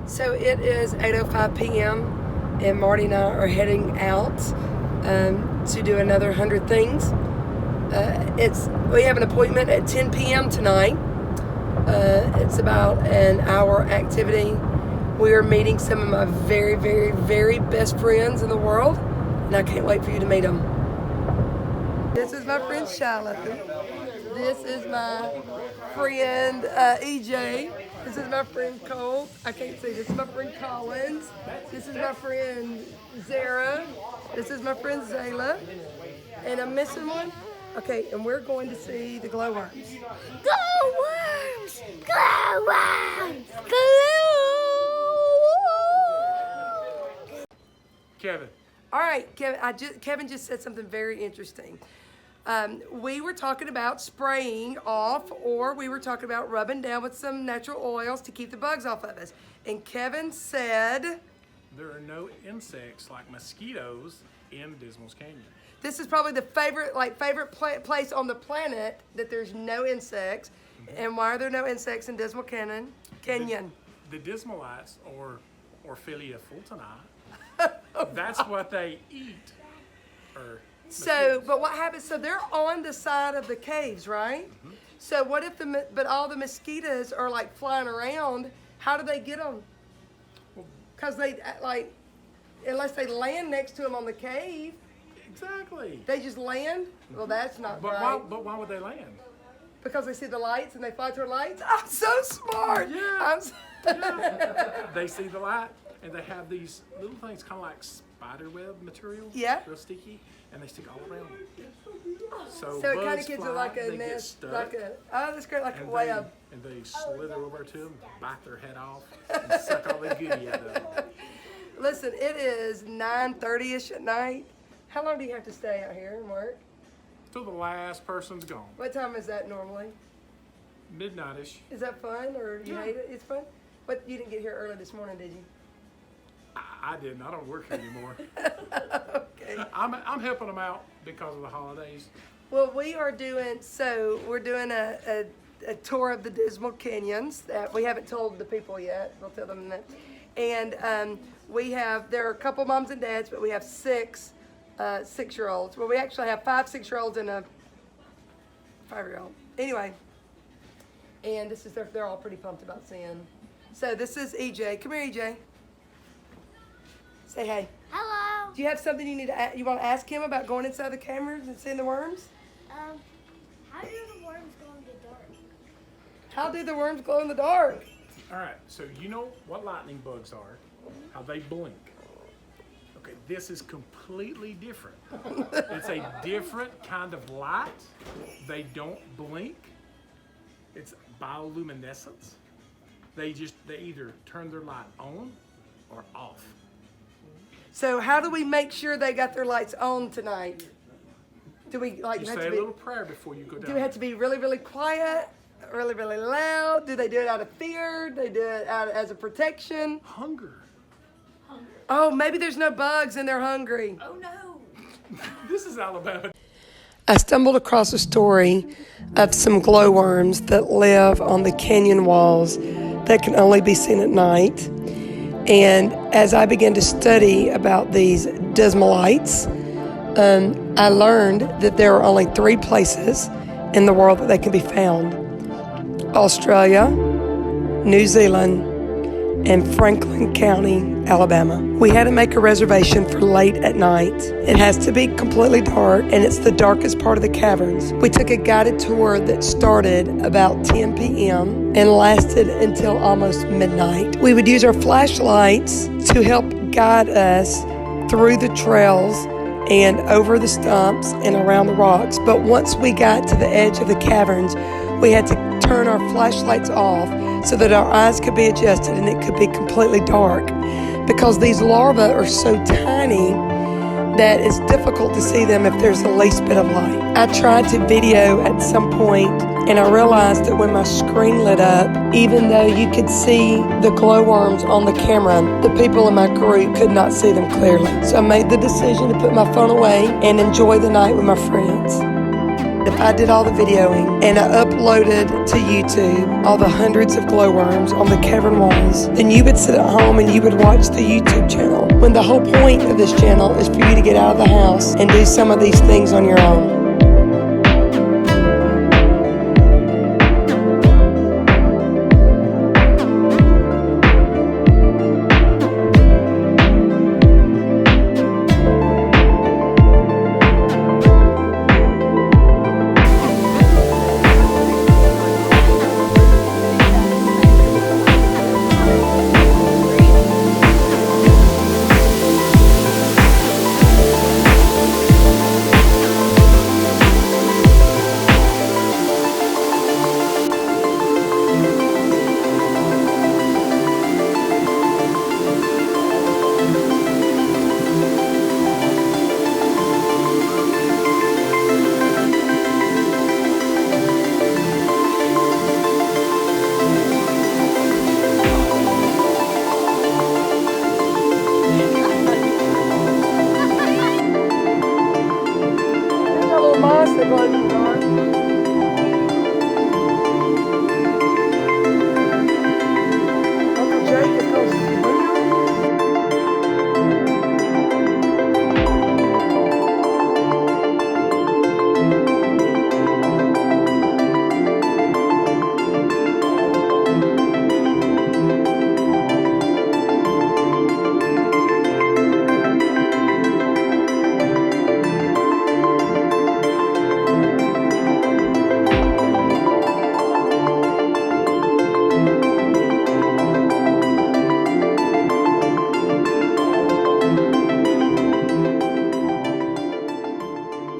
So it is 8:05 p.m. and Marty and I are heading out to do another 100 things. We have an appointment at 10 p.m. tonight. It's about an hour activity. We are meeting some of my very, very, very best friends in the world, and I can't wait for you to meet them. This is my friend Shiloh. This is my friend EJ. This is my friend Cole. I can't see. This is my friend Collins. This is my friend Zara. This is my friend Zayla. And I'm missing one. Okay, and we're going to see the glowworms. Glowworms! Glowworms! Glowworms! Kevin. All right, Kevin just said something very interesting. We were talking about spraying off, or we were talking about rubbing down with some natural oils to keep the bugs off of us. And Kevin said, there are no insects like mosquitoes in Dismals Canyon. this is probably the favorite place on the planet that there's no insects. Mm-hmm. And why are there no insects in Dismal Canyon? The Dismalites, or Orphelia fultoni, that's what they eat. So, but what happens? So they're on the side of the caves, right? Mm-hmm. So what if but all the mosquitoes are like flying around? How do they get them? Because they unless they land next to them on the cave. Exactly. They just land? Well, that's not right. Why would they land? Because they see the lights and they fly toward lights? I'm so smart. Yeah. Yeah. They see the light and they have these little things kind of like spider web material. Yeah. Real sticky. And they stick all around them. So it kind of gives it like a nest, that's great, like a web. And they slither over to them, bite their head off, and suck all the goodie out of them. Listen, it is 9:30ish at night. How long do you have to stay out here and work? Till the last person's gone. What time is that normally? Midnight-ish. Is that fun, or you hate it? It's fun? But you didn't get here early this morning, did you? I didn't. I don't work here anymore. Okay. I'm helping them out because of the holidays. Well, we're doing a tour of the Dismal Canyons that we haven't told the people yet. We'll tell them that. And there are a couple moms and dads, but we have six 6-year-olds. Well, we actually have 5 6-year-olds and a 5-year-old. Anyway, and they're all pretty pumped about seeing. So this is EJ. Come here, EJ. Say hey. Hello. Do you have something you want to ask him about going inside the cameras and seeing the worms? How do the worms glow in the dark? How do the worms glow in the dark? All right, so you know what lightning bugs are, how they blink. Okay, this is completely different. It's a different kind of light. They don't blink. It's bioluminescence. They either turn their light on or off. So how do we make sure they got their lights on tonight? Do we You say a little prayer before you go down. Do we have to be really, really quiet, really, really loud? Do they do it out of fear? Do they do it as a protection? Hunger. Oh, maybe there's no bugs and they're hungry. Oh no. This is Alabama. I stumbled across a story of some glowworms that live on the canyon walls that can only be seen at night. And as I began to study about these Dismalites, I learned that there are only 3 places in the world that they can be found: Australia, New Zealand, and Franklin County, Alabama. We had to make a reservation for late at night. It has to be completely dark, and it's the darkest part of the caverns. We took a guided tour that started about 10 p.m. and lasted until almost midnight. We would use our flashlights to help guide us through the trails and over the stumps and around the rocks. But once we got to the edge of the caverns, we had to turn our flashlights off so that our eyes could be adjusted and it could be completely dark, because these larvae are so tiny that it's difficult to see them if there's the least bit of light. I tried to video at some point, and I realized that when my screen lit up, even though you could see the glowworms on the camera, the people in my group could not see them clearly. So I made the decision to put my phone away and enjoy the night with my friends. If I did all the videoing and I uploaded to YouTube all the hundreds of glowworms on the cavern walls, then you would sit at home and you would watch the YouTube channel, when the whole point of this channel is for you to get out of the house and do some of these things on your own.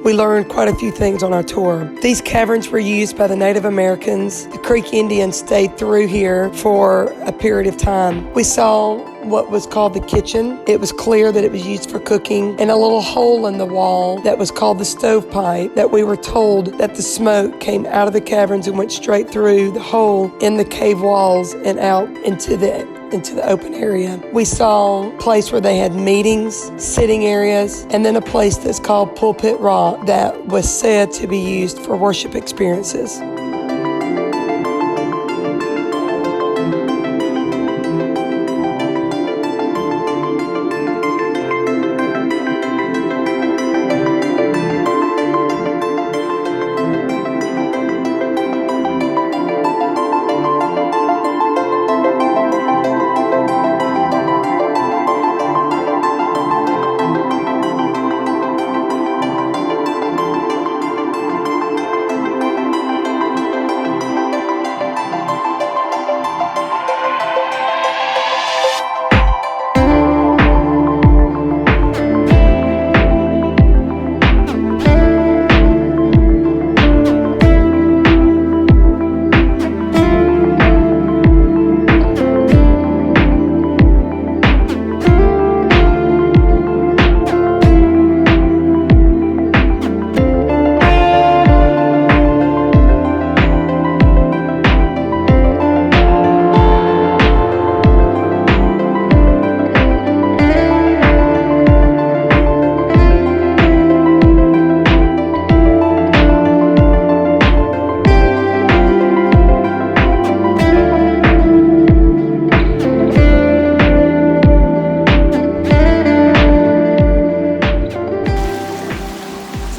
We learned quite a few things on our tour. These caverns were used by the Native Americans. The Creek Indians stayed through here for a period of time. We saw what was called the kitchen. It was clear that it was used for cooking, and a little hole in the wall that was called the stovepipe, that we were told that the smoke came out of the caverns and went straight through the hole in the cave walls and out into the open area. We saw a place where they had meetings, sitting areas, and then a place that's called Pulpit Rock that was said to be used for worship experiences.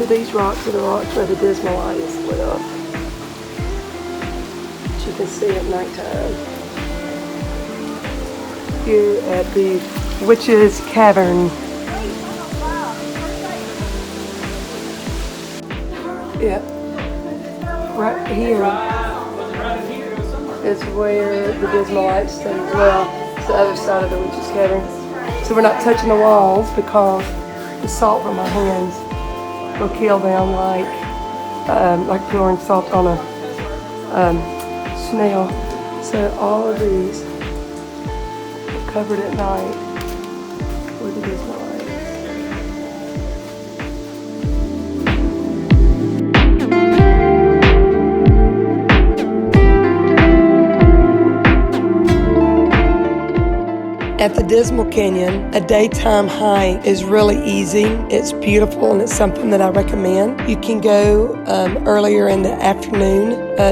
These rocks are the rocks where the Dismal is split up, which you can see at nighttime. Here at the Witch's Cavern. Yeah, right here is where the Dismalites stayed as well. It's the other side of the Witch's Cavern. So we're not touching the walls because the salt from our hands will kill them like pouring salt on a snail. So all of these are covered at night with the Dismalites. At the Dismal Canyon, a daytime hike is really easy. It's beautiful and it's something that I recommend. You can go earlier in the afternoon,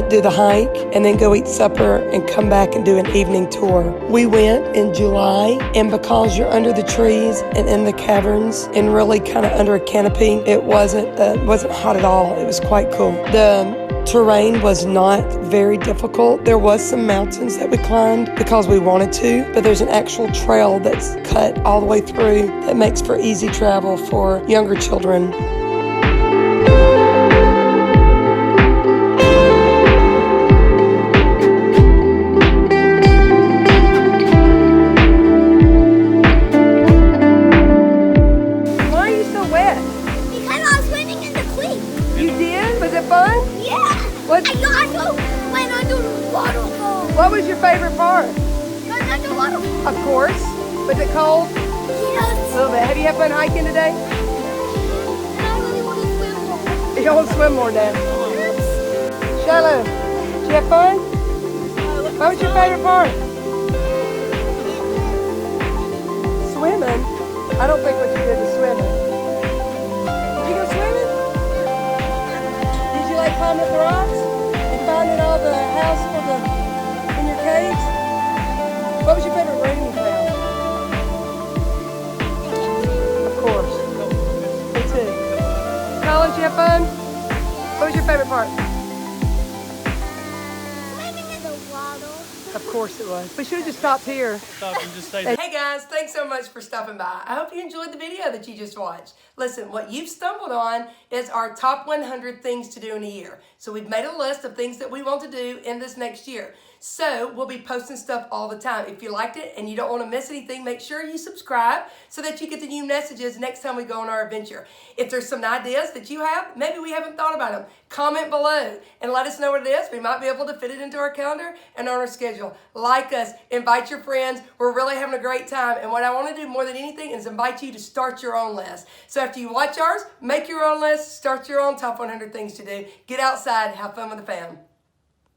do the hike, and then go eat supper and come back and do an evening tour. We went in July, and because you're under the trees and in the caverns and really kind of under a canopy, it wasn't hot at all. It was quite cool. The terrain was not very difficult. There was some mountains that we climbed because we wanted to, but there's an actual trail that's cut all the way through that makes for easy travel for younger children. Why are you so wet? Because I was swimming in the creek. You did? Was it fun? Yeah. What? I also went under the waterfall. What was your favorite part? Went under the waterfall. Of course. Was it cold? A Yes. little bit. Have you had fun hiking today? And I really want to swim more. You want to swim more now? Shiloh, did you have fun? What was your favorite part? Swimming? I don't think what you did was swimming. Did you go swimming? Did you like climbing up the rocks and finding all the house in your caves? What was your favorite room you found? Of course. Me too. Colin, did you have fun? What was your favorite part? Swimming in the water. Of course it was. We should have just stopped here. Hey guys, thanks so much for stopping by. I hope you enjoyed the video that you just watched. Listen, what you've stumbled on is our top 100 things to do in a year. So we've made a list of things that we want to do in this next year. So we'll be posting stuff all the time. If you liked it and you don't want to miss anything, make sure you subscribe so that you get the new messages next time we go on our adventure. If there's some ideas that you have, maybe we haven't thought about them, comment below and let us know what it is. We might be able to fit it into our calendar and on our schedule. Like us, invite your friends. We're really having a great time. And what I want to do more than anything is invite you to start your own list. So after you watch ours, make your own list, start your own top 100 things to do. Get outside, have fun with the fam.